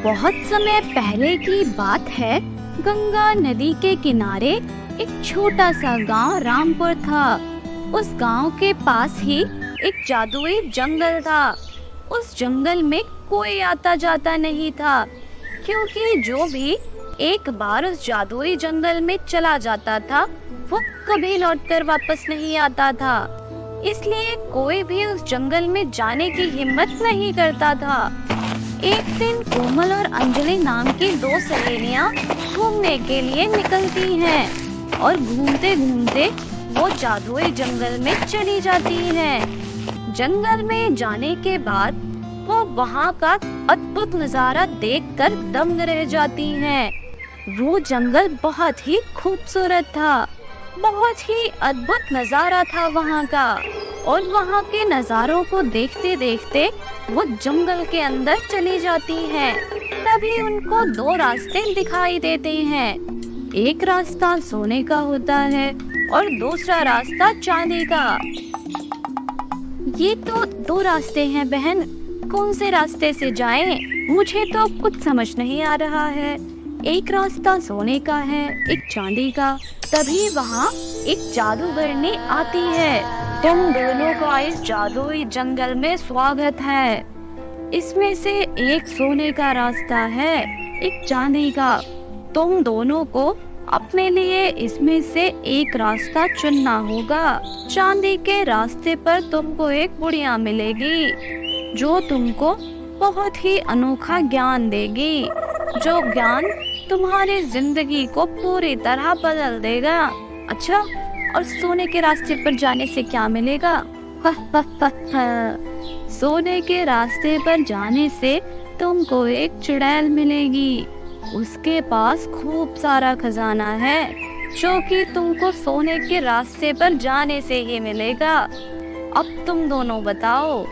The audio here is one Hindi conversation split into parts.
बहुत समय पहले की बात है। गंगा नदी के किनारे एक छोटा सा गांव रामपुर था। उस गांव के पास ही एक जादुई जंगल था। उस जंगल में कोई आता जाता नहीं था, क्योंकि जो भी एक बार उस जादुई जंगल में चला जाता था वो कभी लौटकर वापस नहीं आता था। इसलिए कोई भी उस जंगल में जाने की हिम्मत नहीं करता था। एक दिन कोमल और अंजलि नाम की दो सहेलियां घूमने के लिए निकलती हैं और घूमते घूमते वो जादुई जंगल में चली जाती हैं। जंगल में जाने के बाद वो वहाँ का अद्भुत नजारा देखकर दंग रह जाती हैं। वो जंगल बहुत ही खूबसूरत था, बहुत ही अद्भुत नजारा था वहाँ का। और वहाँ के नजारों को देखते देखते वो जंगल के अंदर चली जाती हैं। तभी उनको दो रास्ते दिखाई देते हैं। एक रास्ता सोने का होता है और दूसरा रास्ता चांदी का। ये तो दो रास्ते हैं बहन, कौन से रास्ते से जाएं? मुझे तो कुछ समझ नहीं आ रहा है। एक रास्ता सोने का है, एक चांदी का। तभी वहाँ एक जादूगरनी आती है। तुम दोनों का इस जादुई जंगल में स्वागत है। इसमें से एक सोने का रास्ता है, एक चांदी का। तुम दोनों को अपने लिए इसमें से एक रास्ता चुनना होगा। चांदी के रास्ते पर तुमको एक बुढ़िया मिलेगी जो तुमको बहुत ही अनोखा ज्ञान देगी, जो ज्ञान तुम्हारी जिंदगी को पूरी तरह बदल देगा। अच्छा, और सोने के रास्ते पर जाने से क्या मिलेगा? सोने के रास्ते पर जाने से तुमको एक चुड़ैल मिलेगी। उसके पास खूब सारा खजाना है, जो कि तुमको सोने के रास्ते पर जाने से ही मिलेगा। अब तुम दोनों बताओ,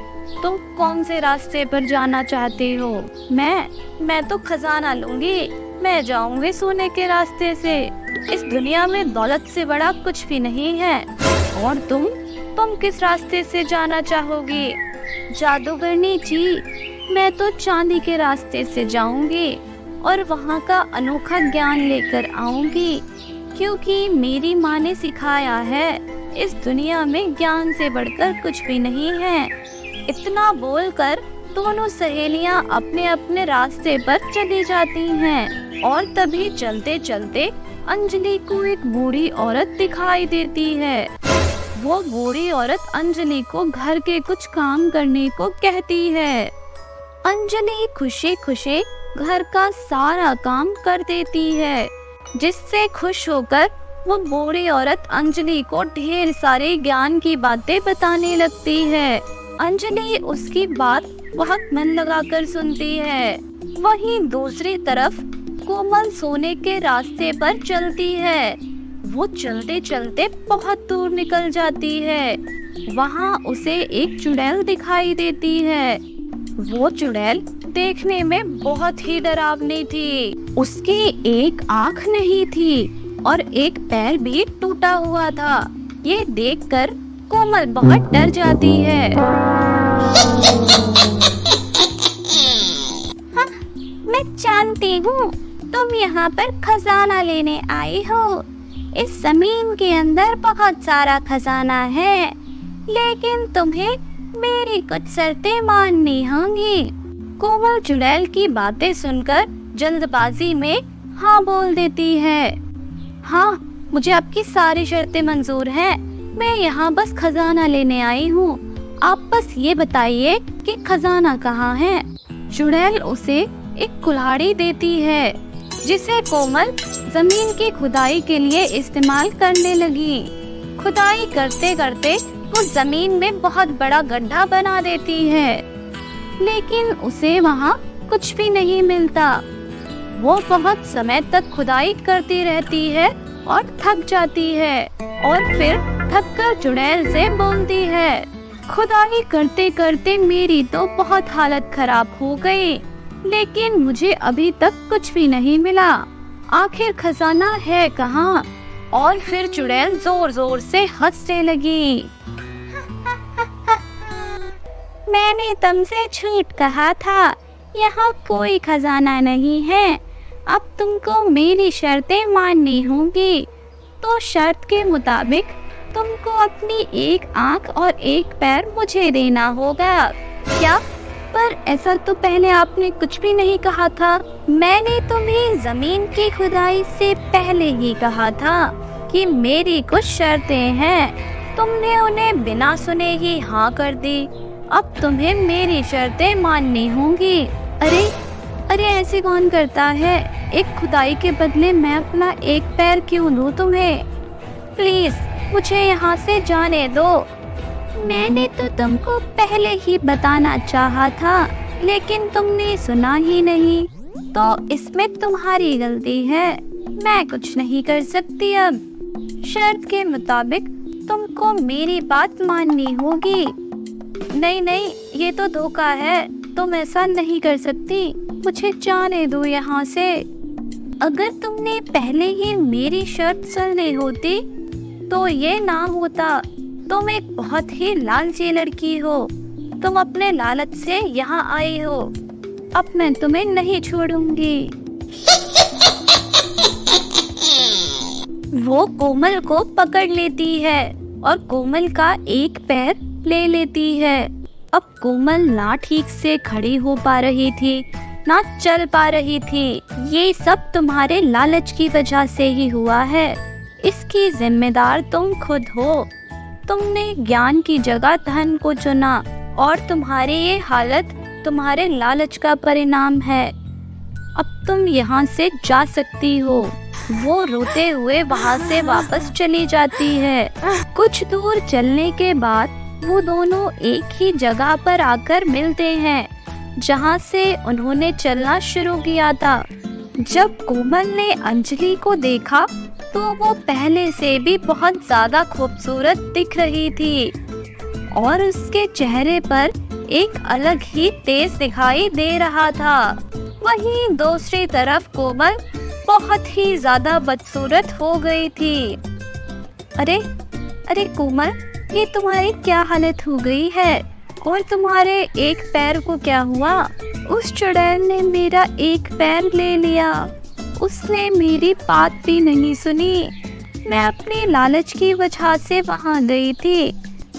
तुम कौन से रास्ते पर जाना चाहते हो? मैं तो खजाना लूंगी। मैं जाऊंगी सोने के रास्ते से। इस दुनिया में दौलत से बड़ा कुछ भी नहीं है। और तुम किस रास्ते से जाना चाहोगी? जादूगरनी जी, मैं तो चांदी के रास्ते से जाऊंगी और वहाँ का अनोखा ज्ञान लेकर आऊंगी, क्योंकि मेरी माँ ने सिखाया है इस दुनिया में ज्ञान से बढ़कर कुछ भी नहीं है। इतना बोलकर दोनों सहेलियां अपने अपने रास्ते पर चली जाती हैं। और तभी चलते चलते अंजलि को एक बूढ़ी औरत दिखाई देती है। वो बूढ़ी औरत अंजलि को घर के कुछ काम करने को कहती है। अंजलि खुशी खुशी घर का सारा काम कर देती है, जिससे खुश होकर वो बूढ़ी औरत अंजलि को ढेर सारे ज्ञान की बातें बताने लगती है। अंजलि उसकी बात बहुत मन लगाकर सुनती है। वहीं दूसरी तरफ कोमल सोने के रास्ते पर चलती है। वो चलते चलते बहुत दूर निकल जाती है। वहाँ उसे एक चुड़ैल दिखाई देती है। वो चुड़ैल देखने में बहुत ही डरावनी थी। उसकी एक आँख नहीं थी और एक पैर भी टूटा हुआ था। ये देखकर कोमल बहुत डर जाती है। हाँ, मैं जानती हूँ तुम यहाँ पर खजाना लेने आई हो। इस जमीन के अंदर बहुत सारा खजाना है, लेकिन तुम्हें मेरी कुछ शर्तें माननी होंगी। कोमल चुड़ैल की बातें सुनकर जल्दबाजी में हाँ बोल देती है। हाँ, मुझे आपकी सारी शर्तें मंजूर हैं। मैं यहाँ बस खजाना लेने आई हूँ। आप बस ये बताइए कि खजाना कहाँ है। चुड़ैल उसे एक कुल्हाड़ी देती है, जिसे कोमल जमीन की खुदाई के लिए इस्तेमाल करने लगी। खुदाई करते करते वो जमीन में बहुत बड़ा गड्ढा बना देती है, लेकिन उसे वहाँ कुछ भी नहीं मिलता। वो बहुत समय तक खुदाई करती रहती है और थक जाती है, और फिर थककर चुड़ैल से बोलती है, खुदाई करते करते मेरी तो बहुत हालत खराब हो गई, लेकिन मुझे अभी तक कुछ भी नहीं मिला। आखिर खजाना है कहाँ? और फिर चुड़ैल जोर जोर से हंसने लगी। मैंने तुमसे झूठ कहा था यहाँ कोई खजाना नहीं है। अब तुमको मेरी शर्तें माननी होंगी। तो शर्त के मुताबिक तुमको अपनी एक आंख और एक पैर मुझे देना होगा। क्या? पर ऐसा तो पहले आपने कुछ भी नहीं कहा था। मैंने तुम्हें जमीन की खुदाई से पहले ही कहा था कि मेरी कुछ शर्तें हैं। तुमने उन्हें बिना सुने ही हाँ कर दी। अब तुम्हें मेरी शर्तें माननी होंगी। अरे अरे, ऐसे कौन करता है? एक खुदाई के बदले मैं अपना एक पैर क्यों दूं तुम्हें? प्लीज मुझे यहाँ से जाने दो। मैंने तो तुमको पहले ही बताना चाहा था, लेकिन तुमने सुना ही नहीं। तो इसमें तुम्हारी गलती है। मैं कुछ नहीं कर सकती अब। शर्त के मुताबिक तुमको मेरी बात माननी होगी। नहीं नहीं, ये तो धोखा है। तुम ऐसा नहीं कर सकती। मुझे जाने दो यहाँ से। अगर तुमने पहले ही मेरी शर्त सुन ली होती तो ये ना होता। तुम एक बहुत ही लालची लड़की हो। तुम अपने लालच से यहाँ आई हो। अब मैं तुम्हें नहीं छोड़ूंगी। वो कोमल को पकड़ लेती है और कोमल का एक पैर ले लेती है। अब कोमल ना ठीक से खड़ी हो पा रही थी, ना चल पा रही थी। ये सब तुम्हारे लालच की वजह से ही हुआ है। इसकी जिम्मेदार तुम खुद हो। तुमने ज्ञान की जगह धन को चुना और तुम्हारी ये हालत तुम्हारे लालच का परिणाम है। अब तुम यहाँ से जा सकती हो। वो रोते हुए वहाँ से वापस चली जाती है। कुछ दूर चलने के बाद वो दोनों एक ही जगह पर आकर मिलते हैं, जहाँ से उन्होंने चलना शुरू किया था। जब कोमल ने अंजलि को देखा तो वो पहले से भी बहुत ज्यादा खूबसूरत दिख रही थी और उसके चेहरे पर एक अलग ही तेज दिखाई दे रहा था। वहीं दूसरी तरफ कोमल बहुत ही ज्यादा बदसूरत हो गई थी। अरे अरे कोमल, ये तुम्हारी क्या हालत हो गई है? और तुम्हारे एक पैर को क्या हुआ? उस चुड़ैल ने मेरा एक पैर ले लिया। उसने मेरी बात भी नहीं सुनी। मैं अपनी लालच की वजह से वहाँ गई थी,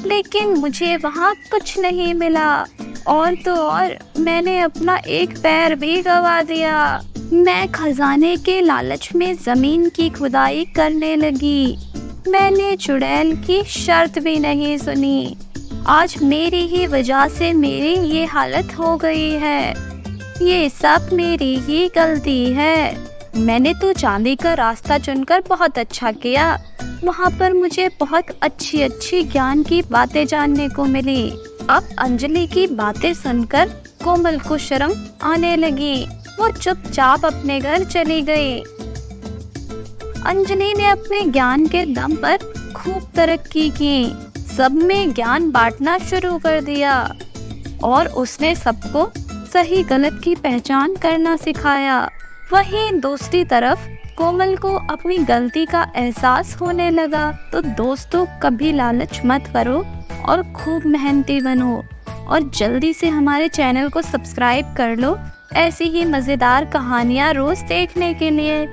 लेकिन मुझे वहाँ कुछ नहीं मिला। और तो और मैंने अपना एक पैर भी गवा दिया। मैं खजाने के लालच में जमीन की खुदाई करने लगी। मैंने चुड़ैल की शर्त भी नहीं सुनी। आज मेरी ही वजह से मेरी ये हालत हो गई है। ये सब मेरी ही गलती है। मैंने तो चांदी का रास्ता चुनकर बहुत अच्छा किया। वहाँ पर मुझे बहुत अच्छी अच्छी ज्ञान की बातें जानने को मिली। अब अंजलि की बातें सुनकर कोमल को शर्म आने लगी। वो चुपचाप अपने घर चली गई। अंजलि ने अपने ज्ञान के दम पर खूब तरक्की की। सब में ज्ञान बांटना शुरू कर दिया और उसने सबको सही गलत की पहचान करना सिखाया। वहीं दूसरी तरफ कोमल को अपनी गलती का एहसास होने लगा। तो दोस्तों, कभी लालच मत करो और खूब मेहनती बनो और जल्दी से हमारे चैनल को सब्सक्राइब कर लो ऐसी ही मज़ेदार कहानियाँ रोज देखने के लिए।